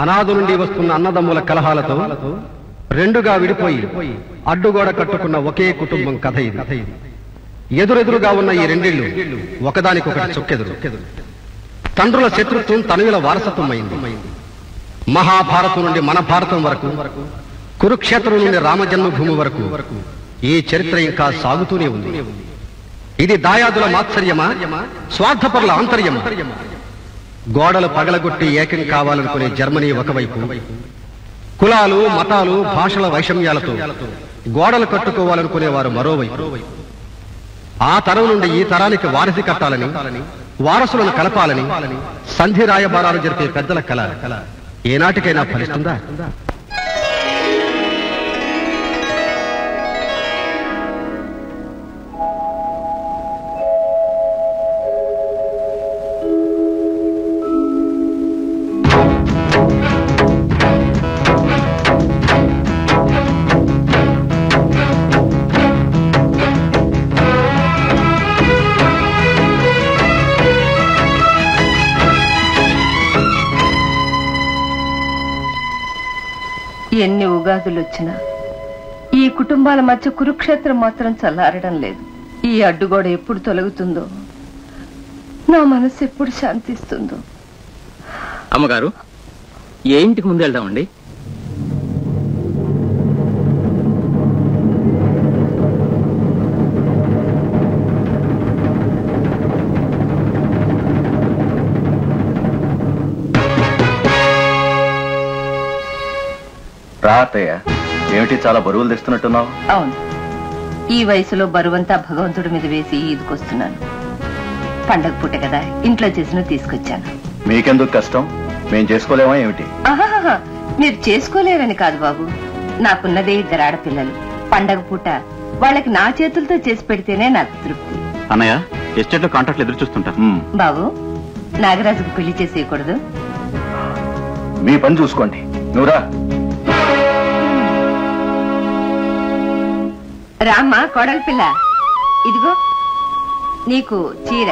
అనాది నుండి వస్తున్న అన్నదమ్ముల కలహాలతో రెండుగా విడిపోయి అడ్డుగోడ కట్టుకున్న ఒకే కుటుంబం కథ ఇది. ఎదురెదురుగా ఉన్న ఈ రెండిళ్లు ఒకదానికొకటి చొక్కెదురు. తండ్రుల శత్రుత్వం తనయుల వారసత్వం అయింది. మహాభారతం నుండి మన భారతం వరకు, కురుక్షేత్రం నుండి రామజన్మభూమి వరకు ఈ చరిత్ర ఇంకా సాగుతూనే ఉంది. ఇది దాయాదుల మాత్సర్యమా, స్వార్థపరుల ఆంతర్యమా? గోడలు పగలగొట్టి ఏకం కావాలనుకునే జర్మనీ ఒకవైపు, కులాలు మతాలు భాషల వైషమ్యాలతో గోడలు కట్టుకోవాలనుకునేవారు మరోవైపు. ఆ తరం నుండి ఈ తరానికి వారసి కట్టాలని, వారసులను కలపాలని సంధి రాయబారాలు జరిపే పెద్దల కళ ఏనాటికైనా ఫలిస్తుందా? ఎన్ని ఉగాదులు వచ్చినా ఈ కుటుంబాల మధ్య కురుక్షేత్రం మాత్రం చల్లారడం లేదు. ఈ అడ్డుగోడ ఎప్పుడు తొలగుతుందో, నా మనసు ఎప్పుడు శాంతిస్తుందో. అమ్మగారు, ఏ ఇంటికి ముందు వెళ్దామండి? రాతయ్య, ఏమిటి చాలా బరువులు తెస్తున్నట్టున్నావు? అవును, ఈ వయసులో బరువంతా భగవంతుడి మీద వేసి ఈదుకొస్తున్నాను. పండగ పూట కదా, ఇంట్లో చేసిన తీసుకొచ్చాను. మీకెందుకు కష్టం? మేం చేసుకోలేమా ఏమిటి? ఆహాహా, మీరు చేసుకోలేరని కాదు బాబు, నాకున్నదే 2 ఆడపిల్లలు. పండగ పూట వాళ్ళకి నా చేతులతో చేసి పెడితేనే నాకు తృప్తి. అన్నయ్య, ఎస్టేట్ లో కాంట్రాక్ట్లు ఎదురు చూస్తుంటా. బాబు, నాగరాజుకు పెళ్లి చేసేయకూడదు? మీ పని చూసుకోండి, నువ్వురా. రామ్మా కోడలి పిల్ల, ఇదిగో నీకు చీర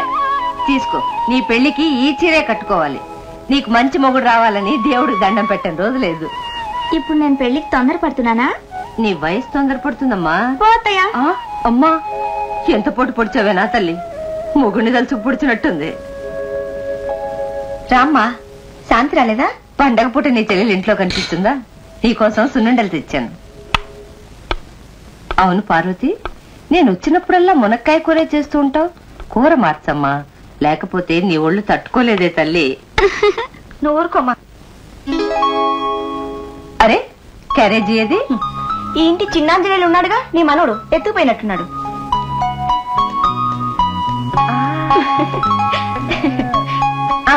తీసుకో. నీ పెళ్లికి ఈ చీరే కట్టుకోవాలి. నీకు మంచి మొగుడు రావాలని దేవుడికి దండం పెట్టని రోజు లేదు. ఇప్పుడు నేను పెళ్లికి తొందరపడుతున్నానా? నీ వయసు తొందరపడుతుందమ్మా. అమ్మా, ఎంత పొట్టు పొడిచావేనా తల్లి, మొగుడిని తలుచుకు పొడిచినట్టుంది. రామ్మా, శాంతి రాలేదా? పండగ పూట నీ చెల్లెలు ఇంట్లో కనిపిస్తుందా? నీకోసం సున్నుండలు తెచ్చాను. అవును పార్వతి, నేను వచ్చినప్పుడల్లా మునక్కాయ కూర చేస్తూ ఉంటావు. కూర మార్చమ్మా, లేకపోతే నీ ఒళ్ళు తట్టుకోలేదే తల్లి. నువ్వు ఊరుకోమా. అరే, క్యారేజీ ఏది? ఈ ఇంటి చిన్నాంజనేయులు ఉన్నాడుగా, నీ మనోడు ఎత్తుకుపోయినట్టున్నాడు.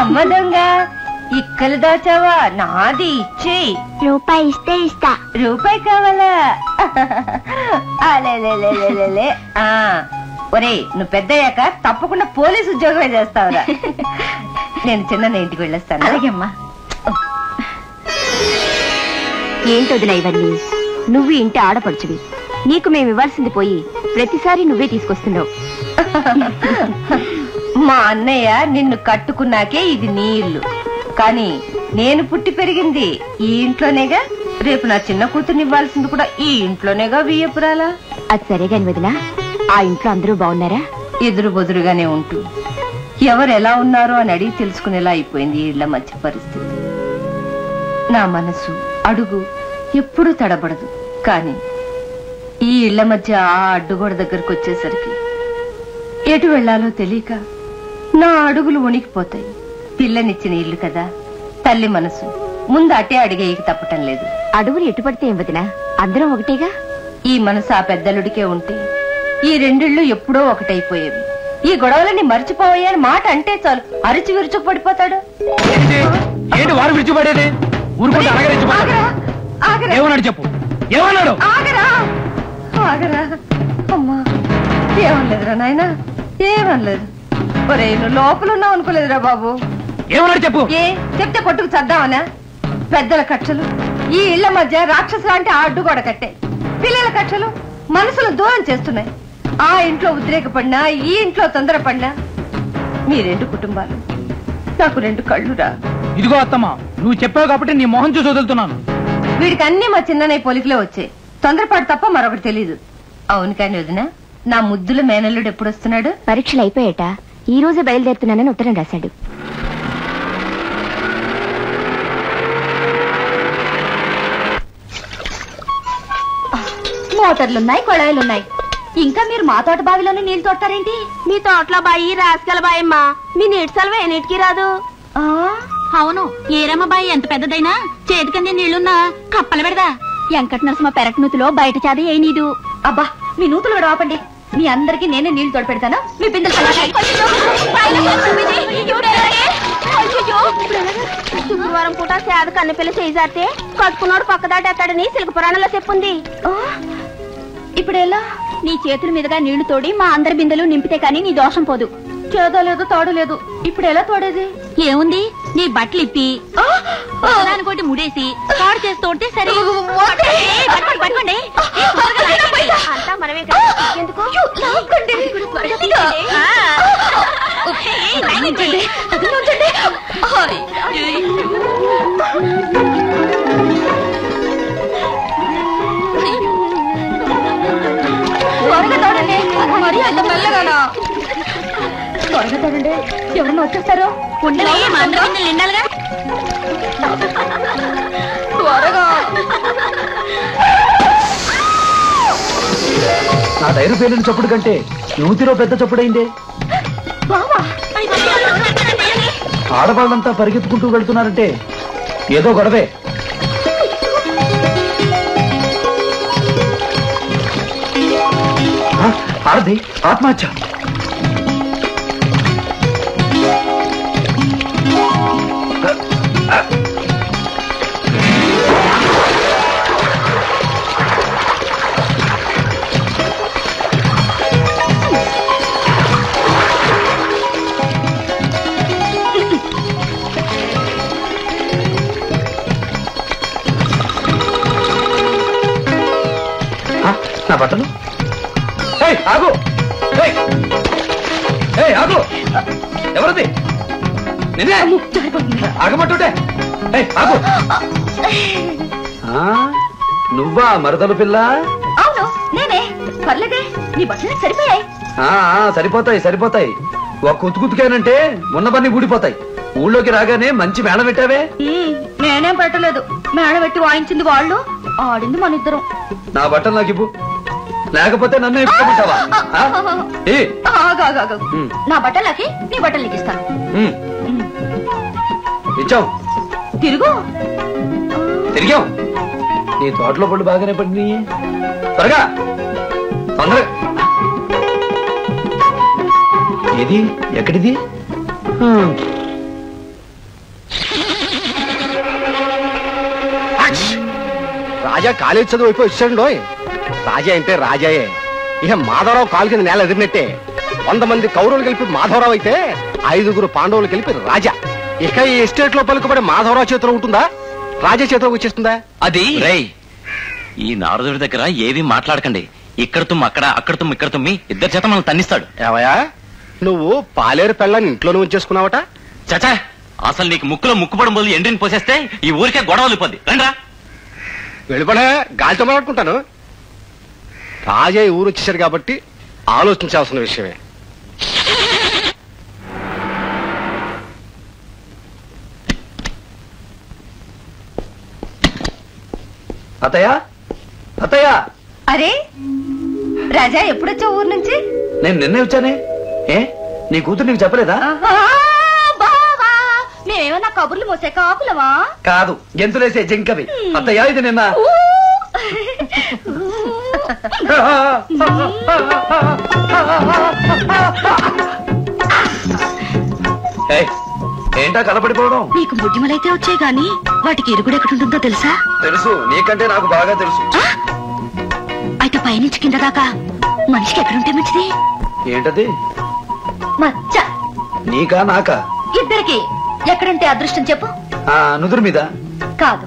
అమ్మ దొంగ, ఇక్కలు దాచావా? నాది ఇచ్చేయి. రూపాయి ఇస్తే ఇస్తా. రూపాయి కావాలా? ఒరే, నువ్వు పెద్దయ్యాక తప్పకుండా పోలీసు ఉద్యోగమే చేస్తావురా. నేను చిన్న ఇంటికి వెళ్ళొస్తాను. అలాగే అమ్మా. ఏంటి వదిలే ఇవన్నీ? నువ్వు ఇంటి ఆడపడుచువి, నీకు మేము ఇవ్వాల్సింది పోయి ప్రతిసారి నువ్వే తీసుకొస్తున్నావు. మా అన్నయ్య నిన్ను కట్టుకున్నాకే ఇది నీ ఇల్లు, కానీ నేను పుట్టి పెరిగింది ఈ ఇంట్లోనేగా. రేపు నా చిన్న కూతుర్ని ఇవ్వాల్సింది కూడా ఈ ఇంట్లోనేగా. వియ్యపురాలా? అది సరే గాని వదినా, ఆ ఇంట్లో అందరూ బాగున్నారా? ఎదురు బొదురుగానే ఉంటూ ఎవరు ఎలా ఉన్నారో అని అడిగి తెలుసుకునేలా అయిపోయింది ఈ ఇళ్ల మధ్య పరిస్థితి. నా మనసు అడుగు ఎప్పుడూ తడబడదు, కానీ ఈ ఇళ్ల మధ్య ఆ అడ్డుగోడ దగ్గరకు వచ్చేసరికి ఎటు వెళ్లాలో తెలియక నా అడుగులు వణికిపోతాయి. పిల్లనిచ్చిన ఇల్లు కదా, తల్లి మనసు ముందు అటే అడిగేయకి తప్పటం లేదు. అడుగులు ఎటుపడితే ఏం వదినా, అందరం ఒకటేగా. ఈ మనసు ఆ పెద్దలుడికే ఉంటే ఈ రెండిళ్లు ఎప్పుడో ఒకటైపోయేవి. ఈ గొడవలని మర్చిపోయాని మాట అంటే చాలు అరిచి విరుచుకు పడిపోతాడు. వారు విడిచిపడేది ఏమన్నాడు చెప్పు? ఏమన్నాడు? ఆగరా ఆగరా. అమ్మా, ఏమనలేదురా నాయనా, ఏమనలేదు. ఒరే, నువ్వు లోపల ఉన్నావు అనుకోలేదురా బాబు. ఏమన్నాడు చెప్పు? ఏ చెప్తే కొట్టుకు చద్దామనా? పెద్దల కక్షలు ఈ ఇళ్ల మధ్య రాక్షసు లాంటి అడ్డుగోడ కట్టే. పిల్లల కక్షలు మనసులు దూరం చేస్తున్నాయి. ఆ ఇంట్లో ఉద్రేకపడినా, ఈ ఇంట్లో తొందరపడినా. మీ 2 కుటుంబాలు నాకు 2 కళ్ళురా. ఇదిగో అత్తమ్మ, నువ్వు చెప్పావు కాబట్టి నీ మొహం చూసి వదులుతున్నాను. వీడికి అన్ని మా చిన్ననయ్య పోలికలే వచ్చాయి. తొందరపాటు తప్ప మరొకటి తెలీదు. అవును కాని వదిన, నా ముద్దుల మేనల్లుడు ఎప్పుడు వస్తున్నాడు? పరీక్షలు అయిపోయాట, ఈ రోజే బయలుదేరుతున్నానని ఉత్తరం రాశాడు. మోటార్లున్నాయి, కొళాయిలున్నాయి. ఇంకా మీరు మా తోట బావిలోనే నీళ్లు తోడతారేంటి? మీ తోటలో బాయి రాసుకెళ్ళ బాయమ్మా. మీ నీటి సెలవు ఏ నీటికి రాదు. అవును, ఏరమ్మ బాయి ఎంత పెద్దదైనా చేతికందే నీళ్లున్నా కప్పలు పెడదా. వెంకట నరసింహ పెరట్ నూతులో బయట చాది ఏ నీదు. అబ్బా, మీ నూతులు రాపండి. మీ అందరికి నేనే నీళ్లు తోడు పెడతాను. మీ బిందెలు శుక్రవారం పూట సేద కన్నెపిల్ల చేయితే కట్టుకున్నాడు పక్కదాటేస్తాడని సిల్క పురాణంలో చెప్పుంది. ఇప్పుడు ఎలా? నీ చేతుల మీదుగా నీళ్లు తోడి మా అందరి బిందెలు నింపితే కాని నీ దోషం పోదు. చేదో లేదు, తోడు లేదు. ఇప్పుడు ఎలా తోడేది? ఏముంది, నీ బట్టలు ఇప్పి దానికోటి ముడేసి తోడు చేసి తోడితే సరే. పట్టుకోండి, అంతా మనమే కదా. ఎందుకు మరి అంత మెల్లగానా? త్వరగా తోడండి, ఎవరన్నా వచ్చేస్తారో. నిండాలిగా త్వరగా. నా టైరు పేలిన చప్పుడు కంటే యువతిలో పెద్ద చప్పుడైందే. ఆడవాళ్ళంతా పరిగెత్తుకుంటూ వెళ్తున్నారంటే ఏదో గొడవే. ఆడది ఆత్మహత్య. నా బట్టలు ఆగు, ఆగు. ఎవరిది? నిన్నే ఆగమంటుంటే ఆగు. నువ్వా మరదలు పిల్ల? అవును నేనే. పర్లేదే, నీ బట్టలు సరిపోయాయి. సరిపోతాయి. ఒక కుతుకుతుకేనంటే ఉన్న పని ఊడిపోతాయి. ఊళ్ళోకి రాగానే మంచి మేళ పెట్టావే. నేనేం పెట్టలేదు, మేడ పెట్టి వాయించింది వాళ్ళు, ఆడింది మన ఇద్దరం. నా బట్టలు నాకు ఇవ్వు, లేకపోతే నన్ను ఇప్పుకుంటావా? నా బట్టలకి నీ బట్టలు నీకు ఇస్తాను. ఇచ్చావు, తిరిగాం. నీ తోటలో పళ్ళు బాగానే పడి. త్వరగా తొందరగా. ఏది? ఎక్కడిది? రాజా కాలేజ్ చదువు అయిపోయి వచ్చాడు. రాజా అంటే రాజాయే. ఇక మాధవరావు కాలు కింద నేల ఎదిరినట్టే. 100 మంది కౌరవులు కలిపి మాధవరావు అయితే 5 పాండవులు కలిపి రాజా. ఇక ఈ ఎస్టేట్ లో పలుకుబడి మాధవరావు చేతిలో ఉంటుందా, రాజా చేతిలో వచ్చేస్తుందా? అది ఈ నారదుడి దగ్గర ఏవి మాట్లాడకండి. ఇక్కడ తుమ్ము అక్కడ, అక్కడ తుమ్ము ఇక్కడ తుమ్మి, ఇద్దరు చేత మనం తన్నిస్తాడు. ఏవయా, నువ్వు పాలేరు పెళ్ళాన్ని ఇంట్లోనే ఉంచేసుకున్నావట? చచా, అసలు నీకు ముక్కులో ముక్కుపడం బదులు ఎండ్రిని పోసేస్తే ఈ ఊరికే గొడవలు పోద్ది. రండ్రా. వెళ్ళిపడే, గాలితో మాట్లాడుకుంటాను. రాజా ఊరు వచ్చేసాడు కాబట్టి ఆలోచించాల్సిన విషయమే. అత్తయ్య. అరే రాజా, ఎప్పుడొచ్చావు ఊరు నుంచి? నేను నిన్నే వచ్చానే. నీ కూతురు నీకు చెప్పలేదా? మేమేమన్నా కబుర్లు మోసే కాకులవా? కాదు, గెంతులేసే జింకవి. అత్తయ్య, ఇది నిన్న ఏంటా కలపడిపోవడం? నీకు బుద్ధిమలైతే వచ్చాయి గాని వాటికి ఎరుగుడు ఎక్కడుంటుందో తెలుసా? తెలుసు, నీకంటే నాకు బాగా తెలుసు. అయితే పైనుంచి కింద దాకా మనిషికి ఎక్కడుంటే మంచిది? ఏంటది? మచ్చ. నీకా నాకా? ఇద్దరికి. ఎక్కడుంటే అదృష్టం చెప్పు. నుదురు మీద కాదు.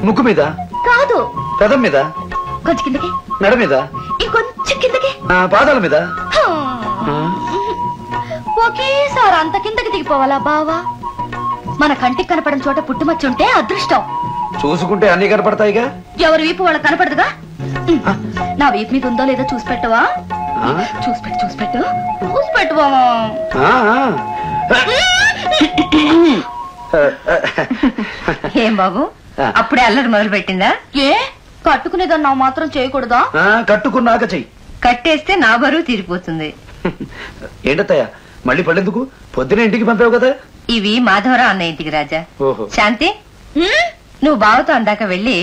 ముక్కు మీద కాదు. పెదం మీద. కొంచెం కిందకి. మెడ మీద. ఇంకొంచెం కిందకి. పాదాల మీద. ఒకేసారి అంత కిందకి దిగిపోవాలా బావా? మన కంటికి కనపడని చోట పుట్టుమచ్చ ఉంటే అదృష్టం. చూసుకుంటే అన్ని కనపడతాయిగా. ఎవరి వీపు వాళ్ళకి కనపడదుగా. నా వీపు మీద ఉందో లేదో చూసి పెట్టవా? చూసి పెట్టువా. ఏం బాబు అప్పుడే అల్లరి మొదలు పెట్టిందా? ఏ కట్టుకునేదాన్ని నా మాత్రం చేయకూడదా? కట్టుకున్నాక చెయ్యి. కట్టేస్తే నా బరువు తీరిపోతుంది. ఏంటత్తయ్య మళ్ళీ పళ్ళెందుకు? పొద్దున ఇంటికి పంపావు కదా. ఇవి మాధవరావు అన్న ఇంటికి రాజా. ఓహో. శాంతి నువ్వు బావతో అందాక వెళ్ళి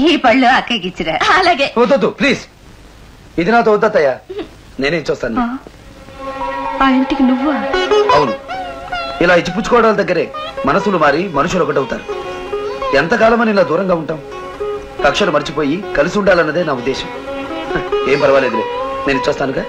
ఈ పళ్ళు అక్కకి ఇచ్చిరా. అలాగే. వద్దు ప్లీజ్, ఇది నాతో వద్దత్తయ్య, నేనేం చూస్తాను. ఆ ఇంటికి నువ్వా? అవును, ఇలా ఇచ్చిపుచ్చుకోవడాల దగ్గరే మనసులు మారి మనుషులు ఒకటవుతారు. ఎంతకాలమని ఇలా దూరంగా ఉంటాం? కక్షలు మర్చిపోయి కలిసి ఉండాలన్నదే నా ఉద్దేశం. ఏం పర్వాలేదులే, నేను ఇచ్చొస్తానుగా.